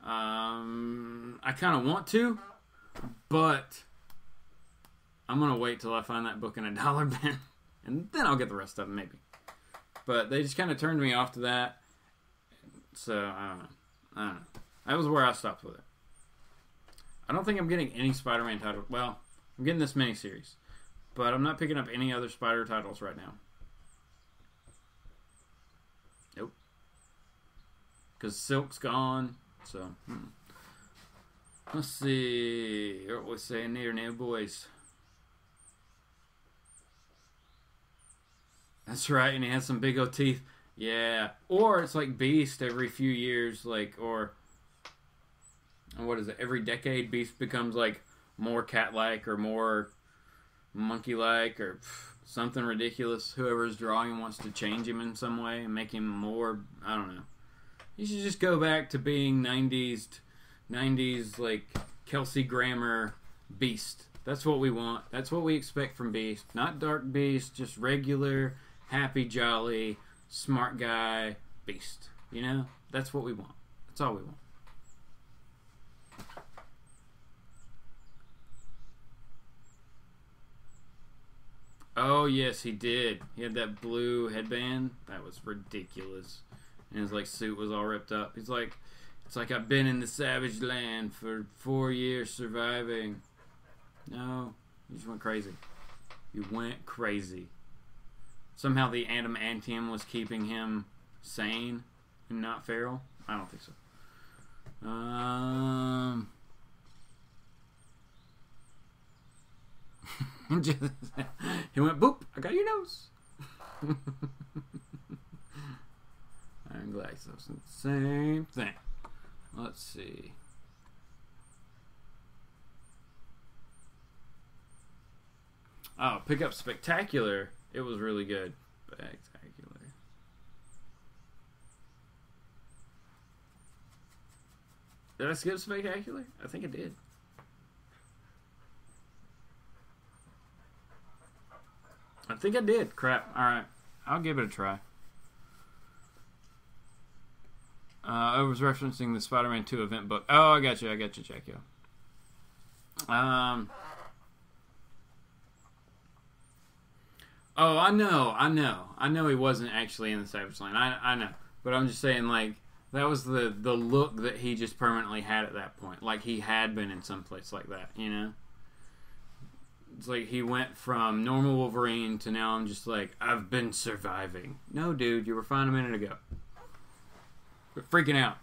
I kind of want to, but I'm going to wait till I find that book in a dollar bin, and then I'll get the rest of them, maybe. But they just kind of turned me off to that, so I don't know. That was where I stopped with it. I don't think I'm getting any Spider-Man titles. Well, I'm getting this miniseries, but I'm not picking up any other Spider titles right now. Nope. Because Silk's gone, so... Let's see. What we saying here now, boys? That's right, and he has some big old teeth. Yeah. Or it's like Beast every few years, like, or... What is it? Every decade, Beast becomes, like, more cat-like or more monkey-like or something ridiculous. Whoever's drawing him wants to change him in some way and make him more... I don't know. You should just go back to being 90s, like, Kelsey Grammer Beast. That's what we want. That's what we expect from Beast. Not Dark Beast, just regular, happy, jolly, smart guy Beast. You know? That's what we want. That's all we want. Oh, yes, he did. He had that blue headband. That was ridiculous. And his, like, suit was all ripped up. He's like, it's like I've been in the savage land for 4 years surviving. No, you just went crazy. You went crazy. Somehow the adamantium was keeping him sane and not feral. I don't think so. He went boop. I got your nose. I'm glad so. Same thing. Let's see. Oh, pick up Spectacular. It was really good. Spectacular. Did I skip Spectacular? I think I did. I think I did. Crap. Alright. I'll give it a try. I was referencing the Spider-Man 2 event book. Oh, I got you, Jack. Oh, I know he wasn't actually in the Savage Land. I know. But I'm just saying, like, that was the look that he just permanently had at that point. Like, he had been in some place like that, you know? It's like he went from normal Wolverine to now I'm just like, I've been surviving. No, dude, you were fine a minute ago. Quit freaking out.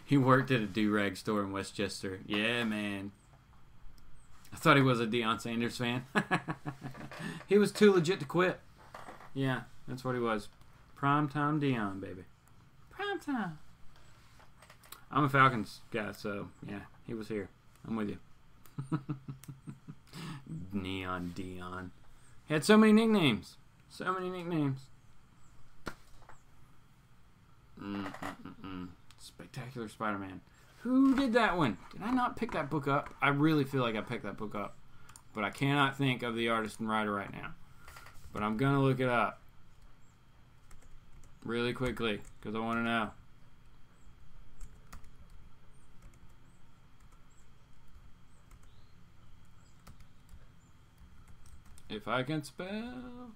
He worked at a do-rag store in Westchester. Yeah, man. I thought he was a Deion Sanders fan. He was too legit to quit. Yeah, that's what he was. Primetime Deion, baby. Primetime. I'm a Falcons guy, so yeah, he was here. I'm with you. Neon Deion. He had so many nicknames. Spectacular Spider-Man. Who did that one? Did I not pick that book up? I really feel like I picked that book up. But I cannot think of the artist and writer right now. But I'm going to look it up. Really quickly. Because I want to know. If I can spell...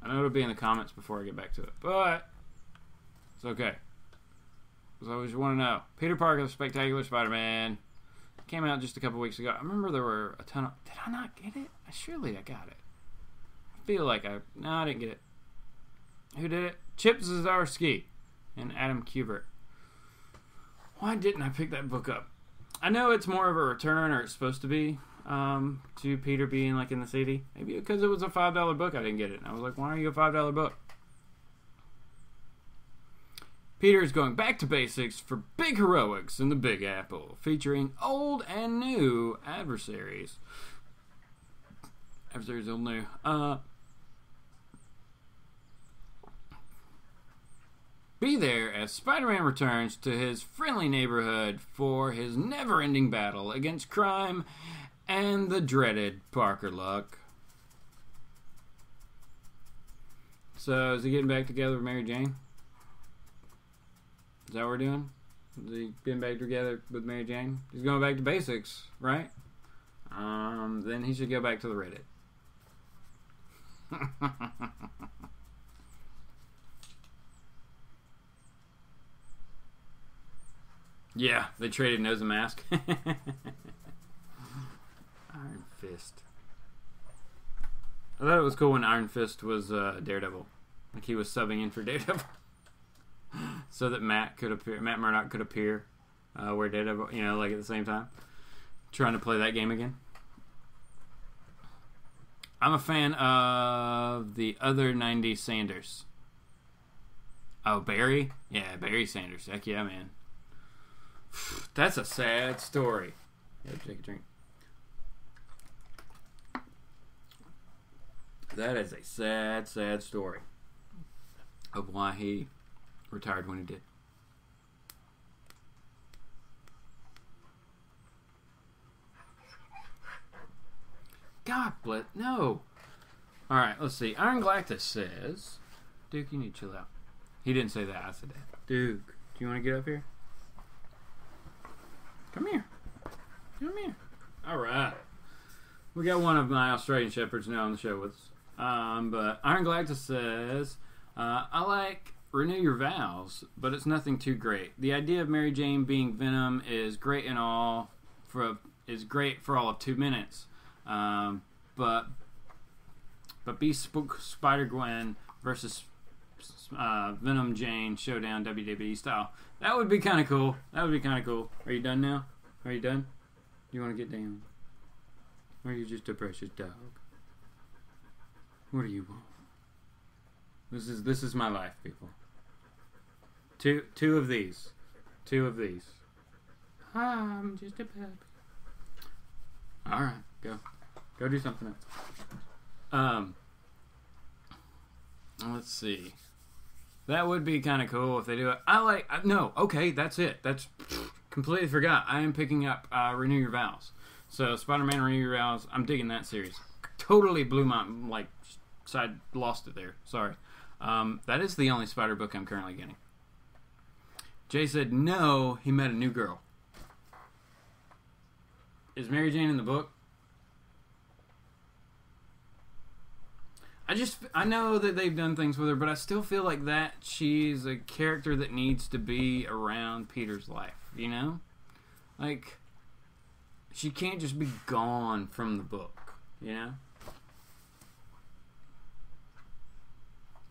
I know it'll be in the comments before I get back to it. But... it's okay. Because I always want to know. Peter Parker, the Spectacular Spider-Man. Came out just a couple weeks ago. I remember there were a ton of... Did I not get it? Surely I got it. I feel like I... No, I didn't get it. Who did it? Chip Zdarsky and Adam Kubert. Why didn't I pick that book up? I know it's more of a return, or it's supposed to be, to Peter being like in the city. Maybe because it was a $5 book I didn't get it. And I was like, why are you a $5 book? Peter is going back to basics for big heroics in the Big Apple, featuring old and new adversaries. Adversaries old new. Be there as Spider-Man returns to his friendly neighborhood for his never-ending battle against crime And the dreaded Parker Luck. So, is he getting back together with Mary Jane? Is that what we're doing? Is he getting back together with Mary Jane? He's going back to basics, right? Then he should go back to the Reddit. Yeah, they traded Nose and Mask. Iron Fist. I thought it was cool when Iron Fist was Daredevil. Like he was subbing in for Daredevil. So that Matt Murdock could appear where Daredevil, like at the same time. Trying to play that game again. I'm a fan of the other 90s Sanders. Oh, Barry? Yeah, Barry Sanders. Heck yeah, man. That's a sad story. Yeah, take a drink. That is a sad, sad story of why he retired when he did. God bless. No. Alright, let's see. Iron Galactus says, Duke, you need to chill out. He didn't say that. I said that. Duke, do you want to get up here? Come here. Come here. Alright. We got one of my Australian Shepherds now on the show with us. But Iron Galactus says, I like Renew Your Vows, but it's nothing too great. The idea of Mary Jane being Venom is great and all for all of 2 minutes. But be Spook Spider-Gwen versus Venom Jane showdown WWE style. That would be kind of cool. That would be kind of cool. Are you done now? Are you done? You want to get down? Or are you just a precious dog? What do you want? This is my life, people. Two of these. I'm just a puppy. All right, go do something else. Let's see. That would be kind of cool if they do it. Okay, that's it. That's completely forgot. I am picking up Renew Your Vows. So Spider-Man Renew Your Vows. I'm digging that series. Totally blew my lost it there. Sorry. That is the only Spider book I'm currently getting. Jay said no. He met a new girl. Is Mary Jane in the book? I know that they've done things with her, but I still feel like that she's a character that needs to be around Peter's life, Like, she can't just be gone from the book,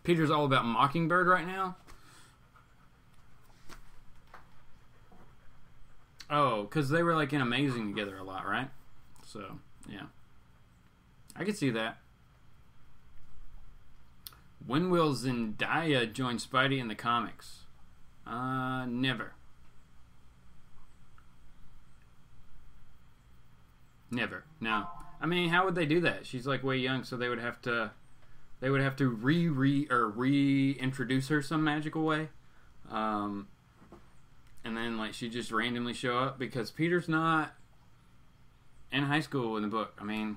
Peter's all about Mockingbird right now. Oh, because they were, in Amazing together a lot, right? So, yeah. I could see that. When will Zendaya join Spidey in the comics? Never. Never. No. I mean, how would they do that? She's way young, so they would have to reintroduce her some magical way. And then she just randomly show up because Peter's not in high school in the book. I mean,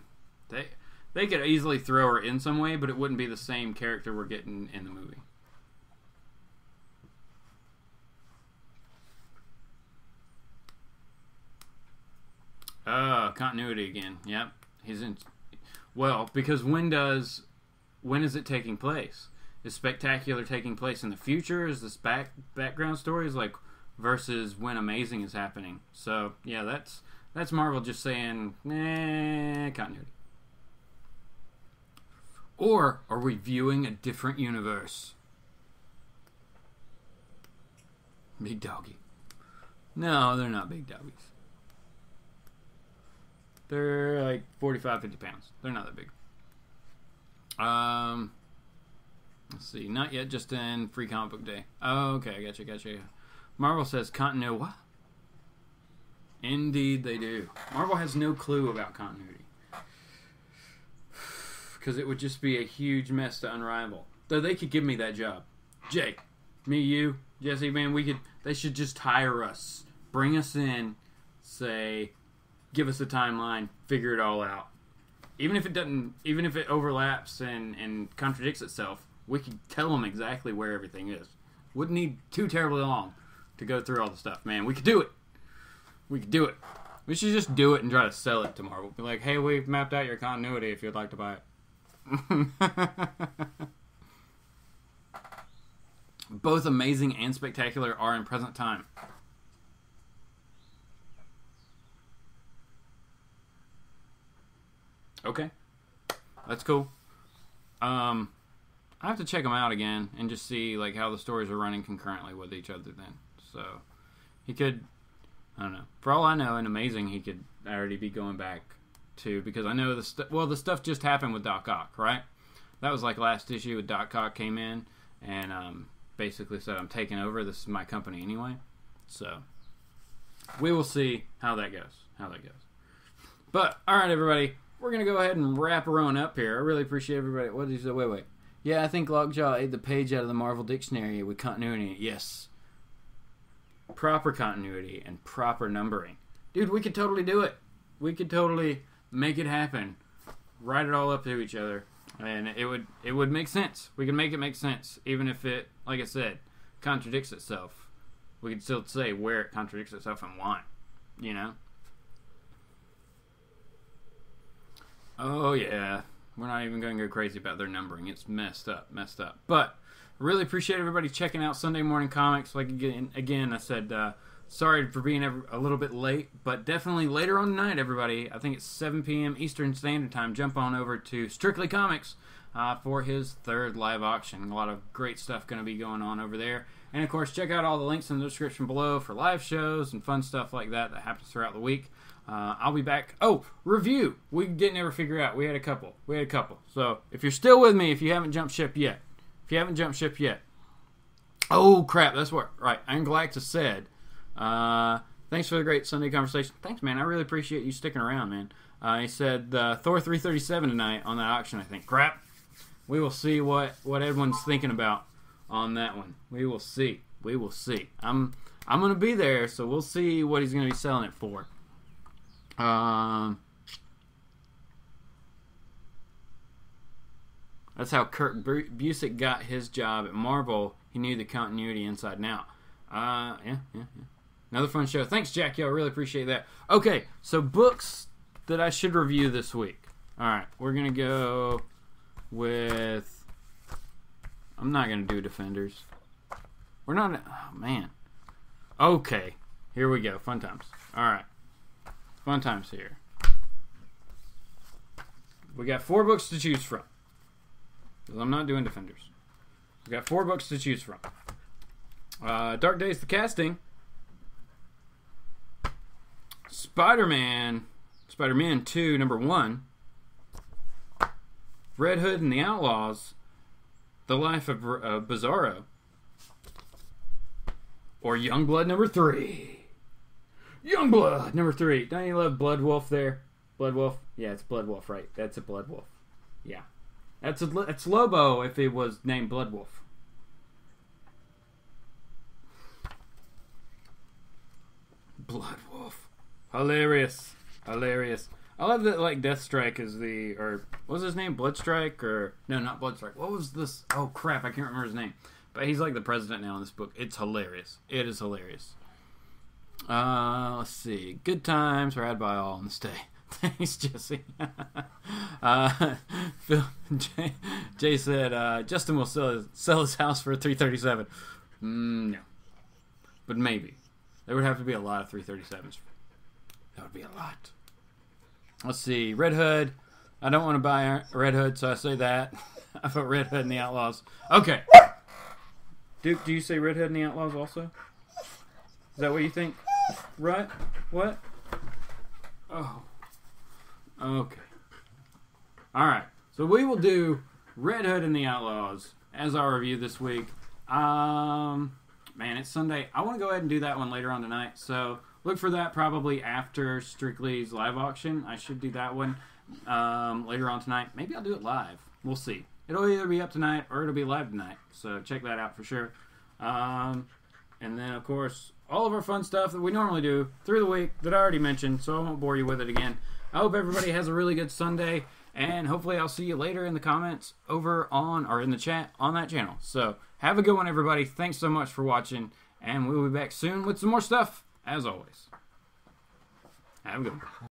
they could easily throw her in some way, but it wouldn't be the same character we're getting in the movie. Continuity again. Yep. He's in. Well, because when is it taking place? Is Spectacular taking place in the future? Is this background stories versus when Amazing is happening? So yeah, that's Marvel just saying, continuity. Or are we viewing a different universe? Big doggy. No, they're not big doggies. They're 45, 50 pounds. They're not that big. Let's see. Not yet, just in Free Comic Book Day. Oh, okay, I gotcha. Marvel says continuity. What? Indeed they do. Marvel has no clue about continuity. Because it would just be a huge mess to unravel. Though they could give me that job. Jay, me, you, Jesse, man, they should just hire us. Bring us in, say, give us a timeline, figure it all out. Even if it overlaps and contradicts itself, we could tell them exactly where everything is. Wouldn't need too terribly long to go through all the stuff, man. We could do it. We could do it. We should just do it and try to sell it tomorrow. We'll be like, hey, we've mapped out your continuity if you'd like to buy it. Both amazing and spectacular are in present time. Okay. That's cool. I have to check them out again and just see like how the stories are running concurrently with each other then. So he could, I don't know. For all I know, in Amazing, he could already be going back to, because I know the stuff just happened with Doc Ock, right? That was like last issue with Doc Ock came in and basically said, I'm taking over. This is my company anyway. So we will see how that goes. But all right, everybody. We're going to go ahead and wrap her on up here. I really appreciate everybody. What did you say? Wait. Yeah, I think Lockjaw ate the page out of the Marvel Dictionary with continuity. Yes. Proper continuity and proper numbering. Dude, we could totally do it. We could totally make it happen. Write it all up to each other. And it would make sense. We can make it make sense. Even if it, like I said, contradicts itself. We can still say where it contradicts itself and why. You know? Oh, yeah. We're not even going to go crazy about their numbering. It's messed up. But I really appreciate everybody checking out Sunday Morning Comics. Like, again, I said, sorry for being a little bit late, but definitely later on tonight, everybody. I think it's 7 p.m. Eastern Standard Time. Jump on over to Strictly Comics for his third live auction. A lot of great stuff going to be going on over there. And, of course, check out all the links in the description below for live shows and fun stuff like that happens throughout the week. I'll be back. Oh, review. We didn't ever figure out. We had a couple. So, if you're still with me, if you haven't jumped ship yet. Oh, crap. That's what. Right. Angalactus said, thanks for the great Sunday conversation. Thanks, man. I really appreciate you sticking around, man. He said Thor 337 tonight on that auction, I think. Crap. We will see what Edwin's thinking about on that one. We will see. I'm going to be there, so we'll see what he's going to be selling it for. That's how Kurt Busiek got his job at Marvel. He knew the continuity inside and out. Yeah. Another fun show. Thanks, Jackie. I really appreciate that. Okay, so books that I should review this week. All right, we're going to go with... I'm not going to do Defenders. We're not... Oh, man. Okay, here we go. Fun times. All right. Fun times here. We got 4 books to choose from. Because I'm not doing Defenders. We got 4 books to choose from. Dark Days, the casting. Spider-Man 2, number 1. Red Hood and the Outlaws. The Life of Bizarro. Or Youngblood number 3. Youngblood number 3. Don't you love Blood Wolf there? Blood Wolf? Yeah, it's Blood Wolf, right? That's a Blood Wolf. Yeah. That's Lobo if it was named Blood Wolf. Blood Wolf. Hilarious. I love that, like, Deathstrike is the... Or, what was his name? Bloodstrike? Or... No, not Bloodstrike. What was this? Oh, crap. I can't remember his name. But he's, like, the president now in this book. It's hilarious. It is hilarious. Let's see. Good times ride by all on this day. Thanks, Jesse. Jay said Justin will sell his house for $337. No, but maybe there would have to be a lot of 337s. That would be a lot. Let's see. Red Hood. I don't want to buy Red Hood, so I say that. I put Red Hood and the Outlaws. Okay. Duke, do you say Red Hood and the Outlaws also? Is that what you think? Right? What? Oh. Okay. Alright. So we will do Red Hood and the Outlaws as our review this week. Man, it's Sunday. I want to go ahead and do that one later on tonight. So look for that probably after Strictly's live auction. I should do that one later on tonight. Maybe I'll do it live. We'll see. It'll either be up tonight or it'll be live tonight. So check that out for sure. And then, of course, all of our fun stuff that we normally do through the week that I already mentioned, so I won't bore you with it again. I hope everybody has a really good Sunday, and hopefully I'll see you later in the comments over on, or in the chat on that channel. So, have a good one, everybody. Thanks so much for watching, and we'll be back soon with some more stuff, as always. Have a good one.